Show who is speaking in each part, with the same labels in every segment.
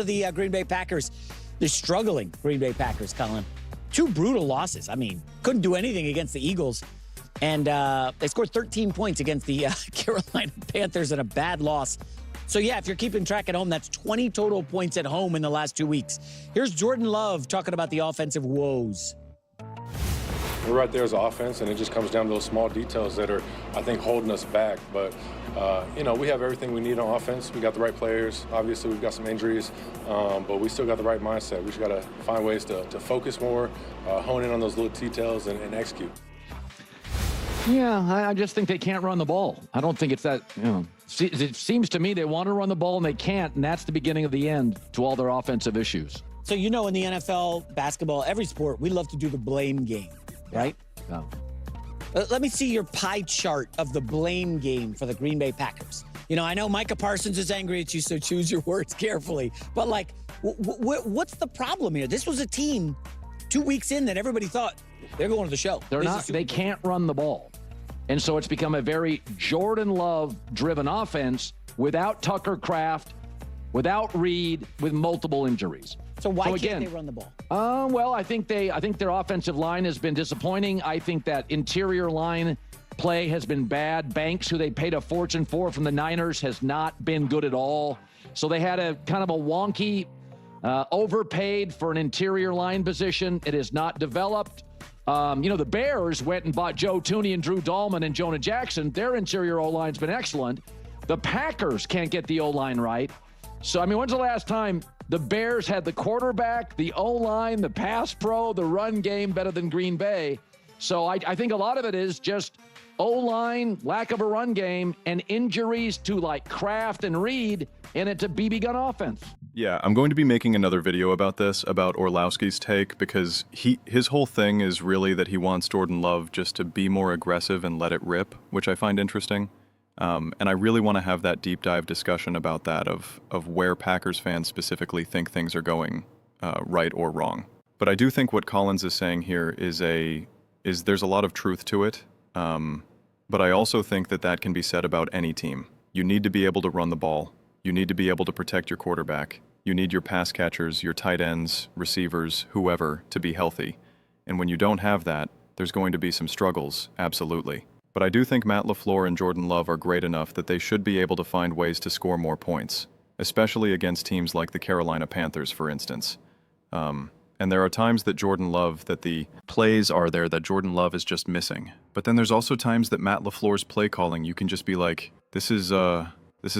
Speaker 1: The Green Bay Packers, they're struggling, Green Bay Packers, Colin. Two brutal losses. I mean, couldn't do anything against the Eagles. And they scored 13 points against the Carolina Panthers in a bad loss. So, yeah, if you're keeping track at home, that's 20 total points at home in the last 2 weeks. Here's Jordan Love talking about the offensive woes.
Speaker 2: We're right there as an offense, and it just comes down to those small details that are, I think, holding us back. But, we have everything we need on offense. We got the right players. Obviously, we've got some injuries, but we still got the right mindset. We just got to find ways to focus more, hone in on those little details, and execute.
Speaker 3: Yeah, I just think they can't run the ball. I don't think it's that, it seems to me they want to run the ball and they can't, and that's the beginning of the end to all their offensive issues.
Speaker 1: So, in the NFL, basketball, every sport, we love to do the blame game, right?
Speaker 3: Yeah.
Speaker 1: Let me see your pie chart of the blame game for the Green Bay Packers. I know Micah Parsons is angry at you, so choose your words carefully. But, what's the problem here? This was a team 2 weeks in that everybody thought they're going to the show.
Speaker 3: They can't run the ball. And so it's become a very Jordan Love-driven offense without Tucker Kraft, without Reed, with multiple injuries.
Speaker 1: So why can't they run the ball?
Speaker 3: Well, I think their offensive line has been disappointing. I think that interior line play has been bad. Banks, who they paid a fortune for from the Niners, has not been good at all. So they had a kind of a wonky, overpaid for an interior line position. It is not developed. The Bears went and bought Joe Thuney and Drew Dahlman and Jonah Jackson. Their interior O-line's been excellent. The Packers can't get the O-line right. So, when's the last time the Bears had the quarterback, the O-line, the pass pro, the run game better than Green Bay? So I think a lot of it is just O-line, lack of a run game, and injuries to Kraft and Reed, and it's a BB gun offense.
Speaker 4: Yeah, I'm going to be making another video about this, about Orlowski's take, because his whole thing is really that he wants Jordan Love just to be more aggressive and let it rip, which I find interesting. And I really want to have that deep dive discussion about that, of where Packers fans specifically think things are going right or wrong. But I do think what Collins is saying here is there's a lot of truth to it. But I also think that can be said about any team. You need to be able to run the ball. You need to be able to protect your quarterback. You need your pass catchers, your tight ends, receivers, whoever, to be healthy. And when you don't have that, there's going to be some struggles, absolutely. But I do think Matt LaFleur and Jordan Love are great enough that they should be able to find ways to score more points, especially against teams like the Carolina Panthers, for instance. And there are times that the plays are there that Jordan Love is just missing. But then there's also times that Matt LaFleur's play calling, you can just be like, this is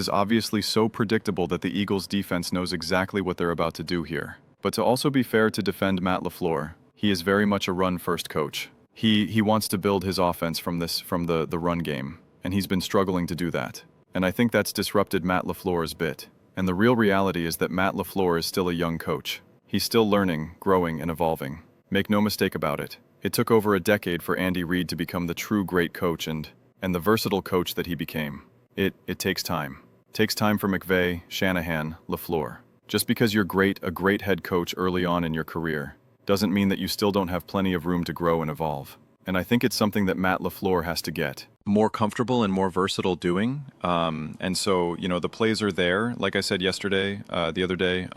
Speaker 4: obviously so predictable that the Eagles defense knows exactly what they're about to do here. But to also be fair to defend Matt LaFleur, he is very much a run-first coach. He wants to build his offense from the run game, and he's been struggling to do that. And I think that's disrupted Matt LaFleur's bit. And the real reality is that Matt LaFleur is still a young coach. He's still learning, growing, and evolving. Make no mistake about it. It took over a decade for Andy Reid to become the true great coach and the versatile coach that he became. It takes time. It takes time for McVay, Shanahan, LaFleur. Just because you're a great head coach early on in your career, doesn't mean that you still don't have plenty of room to grow and evolve. And I think it's something that Matt LaFleur has to get more comfortable and more versatile doing. And so, the plays are there. Like I said the other day,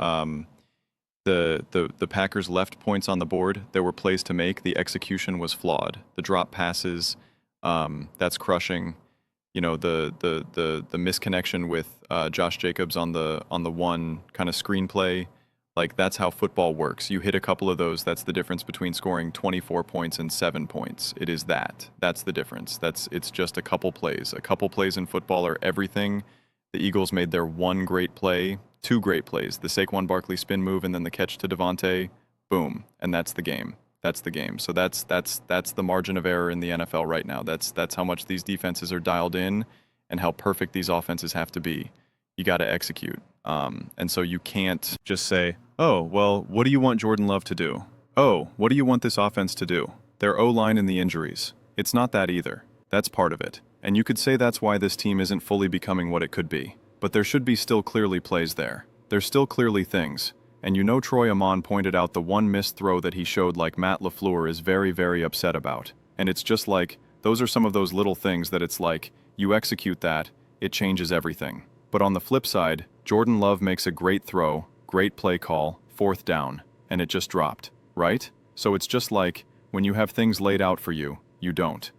Speaker 4: the Packers left points on the board. There were plays to make. The execution was flawed. The drop passes, that's crushing. The misconnection with Josh Jacobs on the one kind of screenplay. That's how football works. You hit a couple of those, that's the difference between scoring 24 points and 7 points. It is that. That's the difference. It's just a couple plays. A couple plays in football are everything. The Eagles made their one great play, two great plays. The Saquon Barkley spin move and then the catch to Devontae, boom, and that's the game. That's the game. So that's the margin of error in the NFL right now. That's how much these defenses are dialed in and how perfect these offenses have to be. You got to execute. And so you can't just say, oh, well, what do you want Jordan Love to do? Oh, what do you want this offense to do? Their O-line and the injuries. It's not that either. That's part of it. And you could say that's why this team isn't fully becoming what it could be. But there should be still clearly plays there. There's still clearly things. And Troy Amon pointed out the one missed throw that he showed Matt LaFleur is very, very upset about. And it's just those are some of those little things that it's you execute that, it changes everything. But on the flip side, Jordan Love makes a great throw, great play call, 4th down, and it just dropped, right? So it's just like, when you have things laid out for you, you don't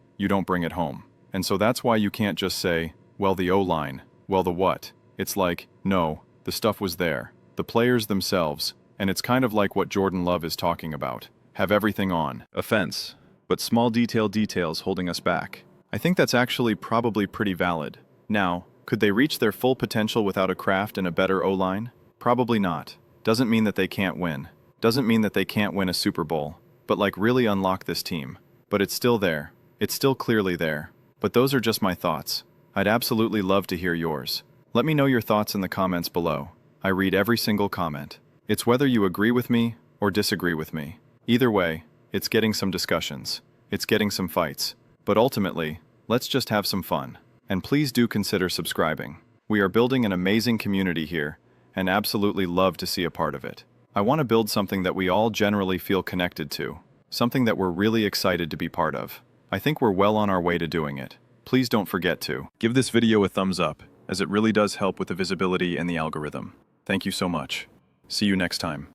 Speaker 4: bring it home. And so that's why you can't just say, well, the O-line, well, the what? It's like, no, the stuff was there. The players themselves, and it's kind of like what Jordan Love is talking about. Have everything on offense, but small details holding us back. I think that's actually probably pretty valid. Now, could they reach their full potential without a craft and a better O-line? Probably not. Doesn't mean that they can't win. Doesn't mean that they can't win a Super Bowl, but like really unlock this team. But it's still there. It's still clearly there. But those are just my thoughts. I'd absolutely love to hear yours. Let me know your thoughts in the comments below. I read every single comment. It's whether you agree with me or disagree with me. Either way, it's getting some discussions. It's getting some fights. But ultimately, let's just have some fun. And please do consider subscribing. We are building an amazing community here, and absolutely love to see a part of it. I want to build something that we all generally feel connected to. Something that we're really excited to be part of. I think we're well on our way to doing it. Please don't forget to give this video a thumbs up, as it really does help with the visibility and the algorithm. Thank you so much. See you next time.